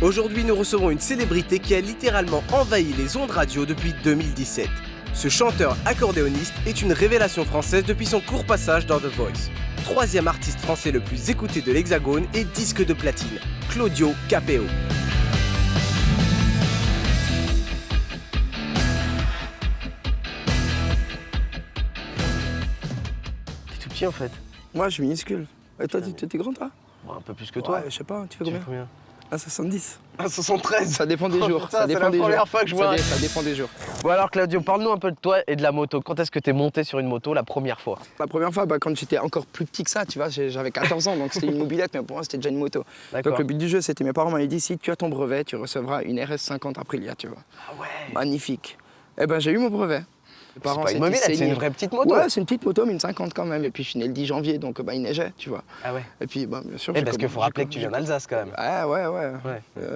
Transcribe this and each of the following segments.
Aujourd'hui, nous recevons une célébrité qui a littéralement envahi les ondes radio depuis 2017. Ce chanteur accordéoniste est une révélation française depuis son court passage dans The Voice. Troisième artiste français le plus écouté de l'Hexagone et disque de platine, Claudio Capéo. T'es tout petit en fait. Moi, je suis minuscule. Et toi, t'es grand, toi? Bon, un peu plus que toi. Ouais, je sais pas, tu fais combien? 1,70. 1,73. Ça dépend des jours. Putain, ça dépend c'est la des première jours. fois que je vois. Ça dépend des jours. Bon alors Claudio, parle-nous un peu de toi et de la moto. Quand est-ce que t'es monté sur une moto la première fois? La première fois, quand j'étais encore plus petit que ça, tu vois, j'avais 14 ans, donc c'était une mobilette, mais pour moi, c'était déjà une moto. Donc le but du jeu, c'était, mes parents m'avaient dit, si tu as ton brevet, tu recevras une RS50 Aprilia, tu vois. Ah ouais. Magnifique. Eh ben, j'ai eu mon brevet. C'est pas une mobilette, c'est une vraie petite moto. Ouais, c'est une petite moto, mais une 50 quand même. Et puis je suis né le 10 janvier, donc il neigeait, tu vois. Ah ouais. Et puis, bien sûr. Parce qu'il faut rappeler que tu viens d'Alsace quand même. Ah ouais.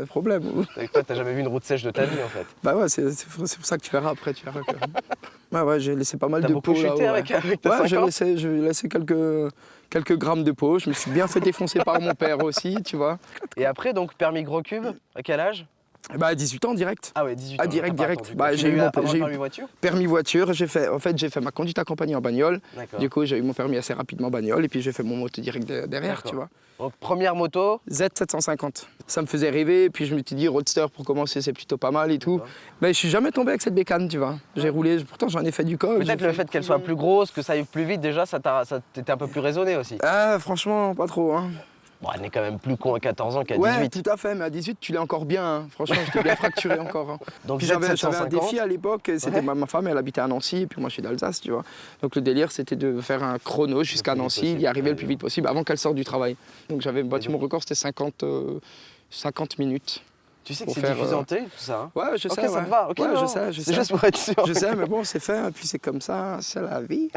Problème. Toi, t'as jamais vu une route sèche de ta vie en fait. Bah ouais, c'est pour ça que tu verras après, tu verras que... ouais, j'ai laissé pas mal de peau. T'as beaucoup chuté avec ta 50? J'ai laissé quelques grammes de peau. Je me suis bien fait défoncer par mon père aussi, tu vois. Et après, donc, permis gros cube, à quel âge? Bah à 18 ans direct. Ah ouais, 18 ans. Ah direct. Bah, j'ai eu mon permis voiture. Permis voiture, j'ai fait ma conduite accompagnée en bagnole. Du coup, j'ai eu mon permis assez rapidement bagnole et puis j'ai fait mon moto direct derrière, tu vois. Donc première moto Z750. Ça me faisait rêver et puis je me suis dit roadster pour commencer, c'est plutôt pas mal et tout. Mais je suis jamais tombé avec cette bécane, tu vois. J'ai roulé, pourtant j'en ai fait du col. Peut-être le fait qu'elle soit plus grosse, que ça aille plus vite déjà, ça t'était un peu plus raisonné aussi. Ah franchement, pas trop hein. Bon, elle est quand même plus con à 14 ans qu'à 18. Ouais, tout à fait, mais à 18, tu l'es encore bien. Hein. Franchement, j'étais bien fracturé encore. Hein. Donc puis j'avais un défi à l'époque, c'était ma femme, elle habitait à Nancy, et puis moi je suis d'Alsace, tu vois. Donc le délire, c'était de faire un chrono jusqu'à Nancy, y arriver le plus vite possible avant qu'elle sorte du travail. Donc j'avais battu mon record, c'était 50 minutes. Tu sais que c'est diffusé en télé, tout ça hein? Ouais, je sais. Ça te va, ok, ouais, je sais. C'est juste pour être sûr. Je sais, mais bon, c'est fait, et puis c'est comme ça, c'est la vie.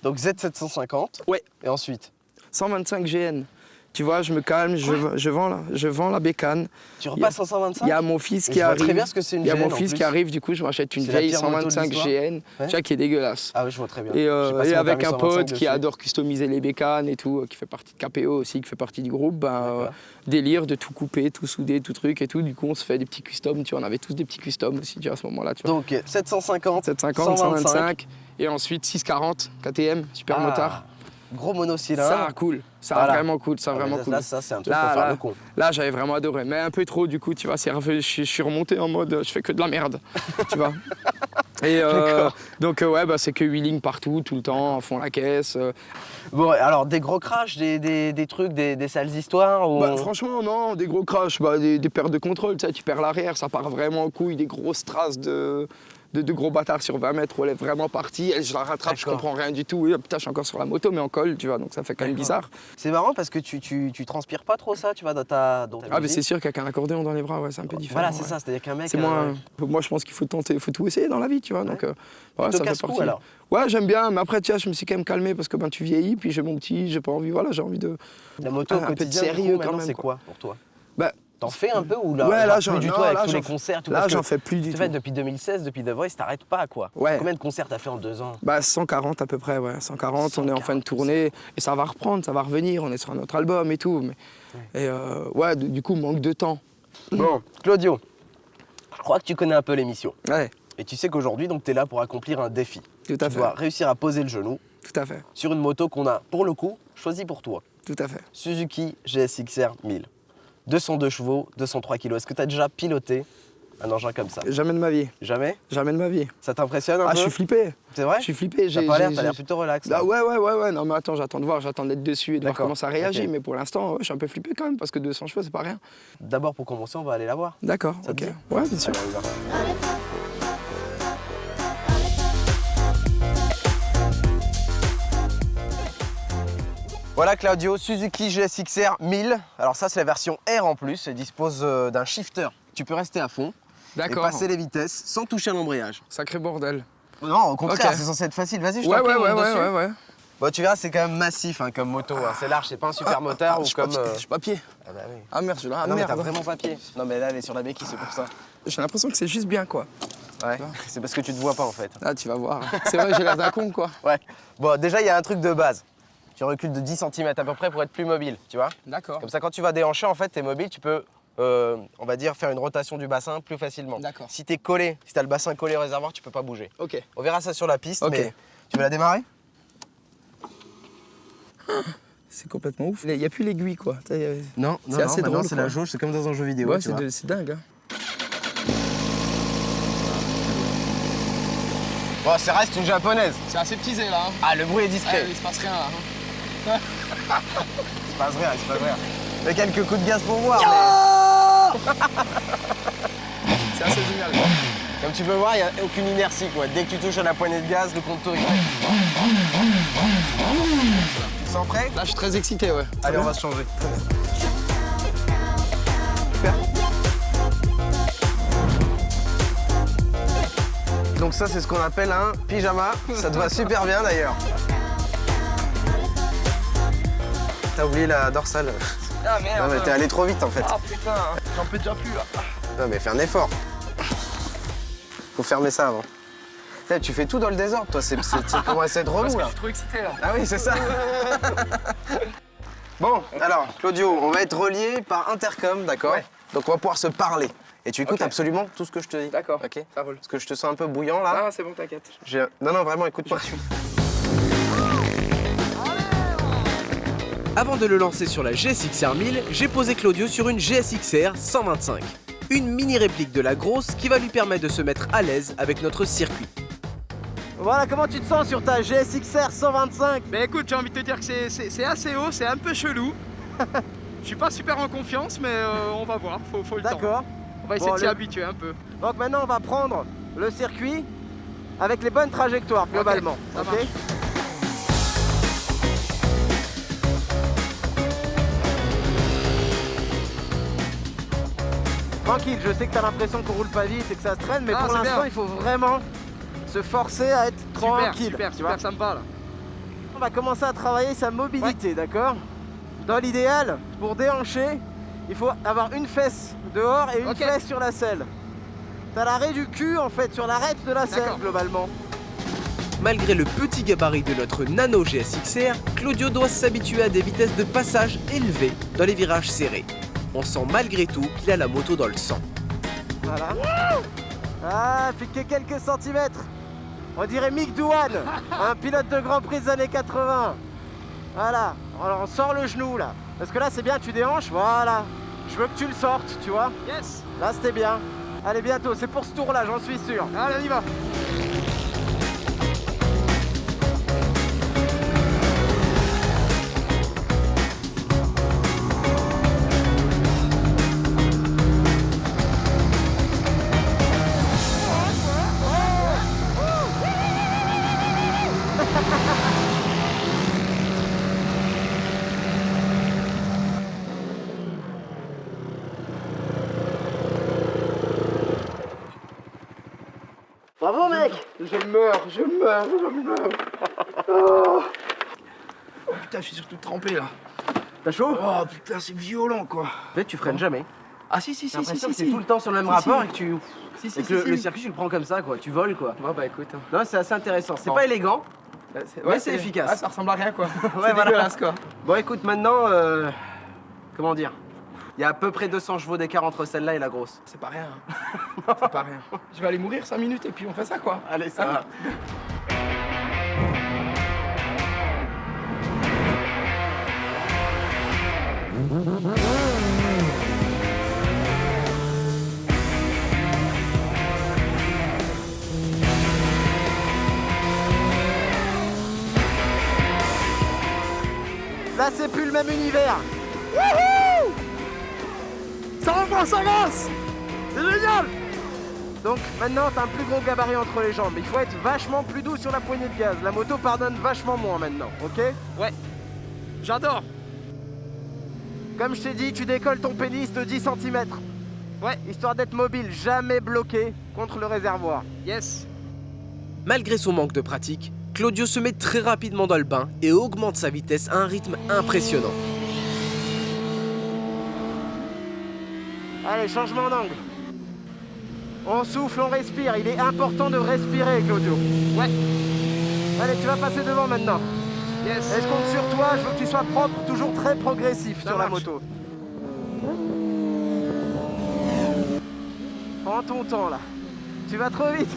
Donc Z750. Ouais. Et ensuite 125 GN. Tu vois, je me calme, je vends la bécane. Tu repasses en 125? Il y a mon fils qui arrive. Très bien ce que c'est une GN. Il y a mon fils qui arrive, du coup, je m'achète une vieille 125 GN, tu vois, qui est dégueulasse. Ah oui, je vois très bien. Et avec un pote qui adore customiser les bécanes et tout, qui fait partie de KPO aussi, qui fait partie du groupe, délire de tout couper, tout souder, tout truc et tout. Du coup, on se fait des petits customs, tu vois, on avait tous des petits customs aussi, tu vois, à ce moment-là. Tu vois. Donc 750, 125, et ensuite 640, KTM, super motard. Gros monocylindre. Ça, cool. Ça, vraiment cool. Ça, vraiment cool. Là, ça, c'est un truc pour faire le con. Là, j'avais vraiment adoré. Mais un peu trop, du coup, tu vois. Je suis remonté en mode, je fais que de la merde. Tu vois. Et donc, c'est que wheeling partout, tout le temps, à fond la caisse. Bon, alors, des gros crashs, des trucs, des sales histoires ou... Franchement, non. Des gros crashs, des pertes de contrôle. Tu sais, tu perds l'arrière, ça part vraiment en couille. Des grosses traces de gros bâtards sur 20 mètres où elle est vraiment partie, je la rattrape, je comprends rien du tout, et putain je suis encore sur la moto mais en colle, tu vois, donc ça fait quand même bizarre. C'est marrant parce que tu transpires pas trop ça, tu vois, dans ta mais c'est sûr qu'avec un accordéon dans les bras, ouais, c'est un peu différent. Voilà, c'est ça, c'est-à-dire qu'un mec... Moi je pense qu'il faut tenter, il faut tout essayer dans la vie, tu vois, donc ça fait partie. Alors ouais, j'aime bien, mais après tu vois, je me suis quand même calmé parce que tu vieillis, puis j'ai mon petit, j'ai pas envie, j'ai envie de... La moto au quotidien, sérieux quand même, c'est quoi pour toi? T'en fais un peu ou là, ouais, là plus du tout avec tous les concerts tout. Là, j'en fais plus du tout. Depuis 2016, depuis The Voice, t'arrêtes pas quoi. Ouais. Combien de concerts t'as fait en 2 ans? 140 à peu près, ouais. 140, on est en fin de tournée et ça va reprendre, ça va revenir, on est sur un autre album et tout. Mais... Et du coup, manque de temps. Bon, Claudio, je crois que tu connais un peu l'émission. Ouais. Et tu sais qu'aujourd'hui, donc, t'es là pour accomplir un défi. Tout à fait. Tu dois réussir à poser le genou. Tout à fait. Sur une moto qu'on a, pour le coup, choisie pour toi. Tout à fait. Suzuki GSX-R 1000. 202 chevaux, 203 kg. Est-ce que tu as déjà piloté un engin comme ça? Jamais de ma vie. Jamais? Jamais de ma vie. Ça t'impressionne un peu? Ah, je suis flippé. C'est vrai? Je suis flippé. T'as l'air plutôt relax. Ah, ouais. Non, mais attends, j'attends d'être dessus et de voir comment ça réagit. Okay. Mais pour l'instant, je suis un peu flippé quand même parce que 200 chevaux, c'est pas rien. D'abord, pour commencer, on va aller la voir. D'accord, ok. Ouais, bien sûr. Allez, voilà Claudio, Suzuki GSX-R 1000. Alors ça c'est la version R en plus, elle dispose d'un shifter. Tu peux rester à fond et passer les vitesses sans toucher à l'embrayage. Sacré bordel. Non, au contraire, c'est censé être facile. Vas-y, je t'en prie, ouais. Bon, tu verras, c'est quand même massif comme moto. C'est large, c'est pas un super motard ou comme... Je suis pas pied. Ah bah oui. Ah merde, je l'ai. Ah non, merde. mais t'as vraiment pas pied. Non mais là, elle est sur la béquille, c'est pour ça. J'ai l'impression que c'est juste bien quoi. Ouais, c'est parce que tu te vois pas en fait. Ah, tu vas voir. C'est vrai, j'ai l'air d'un con quoi. Ouais. Bon, déjà, il y a un truc de base. Tu recules de 10 cm à peu près pour être plus mobile, tu vois. D'accord. Comme ça, quand tu vas déhancher, en fait, t'es mobile, tu peux on va dire, faire une rotation du bassin plus facilement. D'accord. Si tu as le bassin collé au réservoir, tu peux pas bouger. Ok. On verra ça sur la piste, mais tu veux la démarrer? C'est complètement ouf. Il n'y a plus l'aiguille, quoi. Non, c'est assez drôle. C'est la jauge, c'est comme dans un jeu vidéo. Ouais, c'est dingue. Hein. Bon, ça reste une japonaise. C'est aseptisé là. Hein. Ah, le bruit est discret. Il se passe rien là. Il se passe rien. Fais quelques coups de gaz pour voir. C'est assez génial. Quoi. Comme tu peux voir, il n'y a aucune inertie, quoi. Dès que tu touches à la poignée de gaz, le compte tourne. Tu sens prêt? Là, je suis très excité, ouais. Allez, on va se changer. Super. Donc ça, c'est ce qu'on appelle un pyjama. Ça te va super bien, d'ailleurs. T'as oublié la dorsale. Ah merde. Non, mais t'es allé trop vite, en fait. Ah putain, j'en peux déjà plus, là. Non, mais fais un effort. Faut fermer ça avant. Tu fais tout dans le désordre, toi. C'est pour essayer de relou, là. Je suis trop excité, là. Ah oui, c'est ça. Bon, alors, Claudio, on va être reliés par intercom, d'accord? Ouais. Donc, on va pouvoir se parler. Et tu écoutes absolument tout ce que je te dis. D'accord, ok? ça roule. Parce que je te sens un peu bouillant, là. Ah, c'est bon, t'inquiète. Non, vraiment, écoute-moi. Avant de le lancer sur la GSX-R 1000, j'ai posé Claudio sur une GSX-R 125. Une mini réplique de la grosse qui va lui permettre de se mettre à l'aise avec notre circuit. Voilà, comment tu te sens sur ta GSX-R 125? Mais écoute, j'ai envie de te dire que c'est assez haut, c'est un peu chelou. Je suis pas super en confiance, mais on va voir, faut le temps. D'accord. On va essayer de s'y habituer un peu. Donc maintenant, on va prendre le circuit avec les bonnes trajectoires, globalement. Ça marche. Tranquille, je sais que t'as l'impression qu'on roule pas vite et que ça se traîne, mais Ah, pour c'est l'instant, bien. il faut vraiment se forcer à être tranquille. Super, tu vois. ça me va là. On va commencer à travailler sa mobilité, d'accord? Dans l'idéal, pour déhancher, il faut avoir une fesse dehors et une fesse sur la selle. T'as l'arrêt du cul en fait sur l'arête de la selle globalement. Malgré le petit gabarit de notre nano GSX-R, Claudio doit s'habituer à des vitesses de passage élevées dans les virages serrés. On sent malgré tout qu'il a la moto dans le sang. Voilà. Ah, piqué quelques centimètres. On dirait Mick Doohan, un pilote de Grand Prix des années 80. Voilà. Alors on sort le genou là. Parce que là c'est bien, tu déhanches, voilà. Je veux que tu le sortes, tu vois. Yes. Là c'était bien. Allez, bientôt, c'est pour ce tour là, j'en suis sûr. Allez, on y va. Bravo mec. Je meurs. Oh. Oh putain, je suis surtout trempé là. T'as chaud? Oh putain, c'est violent quoi. Peut-être tu freines jamais. Ah si. J'ai l'impression que c'est tout le temps sur le même rapport et que tu... Si, et que le circuit, tu le prends comme ça, quoi. Tu voles, quoi. Bon bah écoute. Hein. Non, c'est assez intéressant. C'est pas élégant, mais c'est efficace. Ah, ça ressemble à rien quoi. Ouais, C'est voilà. dégueulasse quoi. Bon, écoute, maintenant, comment dire? Il y a à peu près 200 chevaux d'écart entre celle-là et la grosse. C'est pas rien. C'est pas rien. Je vais aller mourir 5 minutes et puis on fait ça quoi. Allez, ça va. Là c'est plus le même univers. Wouhou! Ça avance! C'est génial! Donc maintenant t'as un plus gros gabarit entre les jambes. Il faut être vachement plus doux sur la poignée de gaz. La moto pardonne vachement moins maintenant, ok? Ouais. J'adore. Comme je t'ai dit, tu décolles ton pénis de 10 cm. Ouais, histoire d'être mobile, jamais bloqué contre le réservoir. Yes. Malgré son manque de pratique, Claudio se met très rapidement dans le bain et augmente sa vitesse à un rythme impressionnant. Allez, changement d'angle. On souffle, on respire. Il est important de respirer, Claudio. Ouais. Allez, tu vas passer devant maintenant. Yes. Et je compte sur toi, je veux que tu sois propre, toujours très progressif sur la marche. moto. Prends ton temps là. Tu vas trop vite.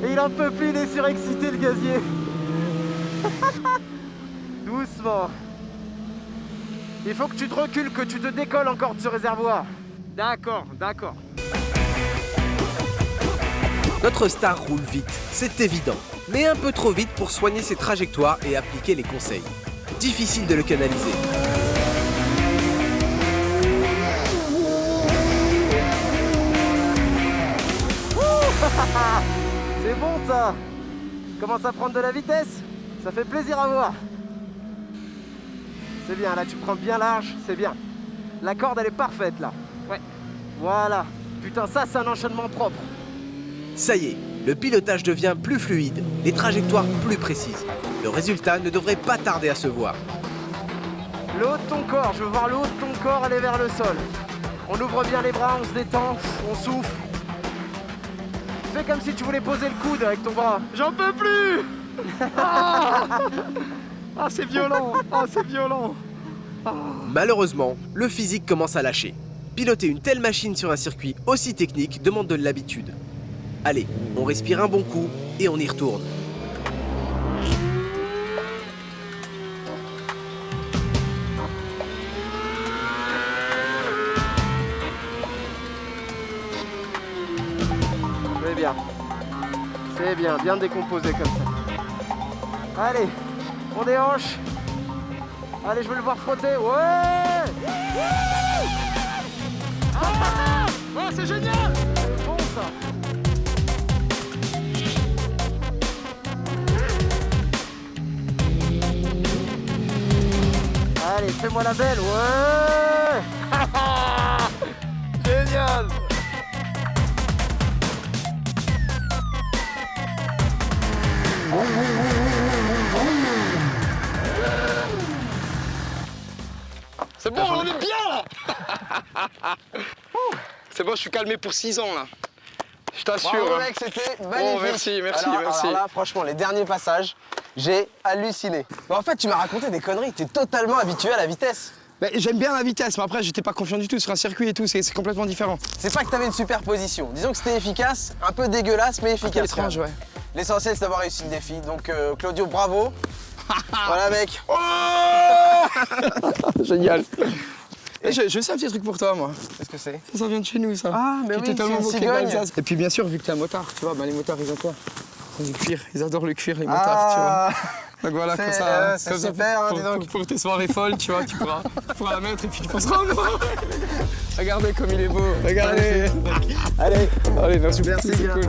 Et il en peut plus, il est surexcité le gazier. Doucement. Il faut que tu te recules, que tu te décolles encore de ce réservoir. D'accord, d'accord. Notre star roule vite, c'est évident, mais un peu trop vite pour soigner ses trajectoires et appliquer les conseils. Difficile de le canaliser. C'est bon ça. Commence à prendre de la vitesse. Ça fait plaisir à voir. C'est bien, là tu prends bien large, c'est bien. La corde elle est parfaite là. Ouais. Voilà. Putain, ça c'est un enchaînement propre. Ça y est, le pilotage devient plus fluide, les trajectoires plus précises. Le résultat ne devrait pas tarder à se voir. Le haut de ton corps, je veux voir le haut de ton corps aller vers le sol. On ouvre bien les bras, on se détend, on souffle. Fais comme si tu voulais poser le coude avec ton bras. J'en peux plus. Ah, c'est violent. Ah, c'est violent. Malheureusement, le physique commence à lâcher. Piloter une telle machine sur un circuit aussi technique demande de l'habitude. Allez, on respire un bon coup et on y retourne. C'est bien, bien décomposé comme ça. Allez, on déhanche. Allez, je veux le voir frotter. Ouais. Oh, c'est génial. C'est bon ça. Allez, fais-moi la belle. Ouais. Génial. C'est bon, on est bien là. C'est bon, je suis calmé pour 6 ans là. Je t'assure. Bravo mec, c'était magnifique. Oh, merci. Alors là, franchement, les derniers passages, j'ai halluciné. Mais en fait, tu m'as raconté des conneries, tu es totalement habitué à la vitesse. J'aime bien la vitesse, mais après, j'étais pas confiant du tout sur un circuit et tout, c'est complètement différent. C'est pas que t'avais une superposition. Disons que c'était efficace, un peu dégueulasse, mais efficace. Un peu étrange, ouais. L'essentiel, c'est d'avoir réussi le défi. Donc, Claudio, bravo. Voilà, mec. Oh. Génial. Je sais un petit truc pour toi, moi. Qu'est-ce que c'est? Ça vient de chez nous, ça. Ah, mais oui, c'est une cigogne. Et puis, bien sûr, vu que t'es un motard, tu vois, les motards, ils ont quoi? Du cuir. Ils adorent le cuir, les motards, tu vois. Donc voilà, comme ça, c'est super, hein, dis donc. Pour tes soirées folles, tu vois, tu pourras la mettre et puis tu penseras. Regardez comme il est beau. Regardez. Allez, merci. merci, C'est cool.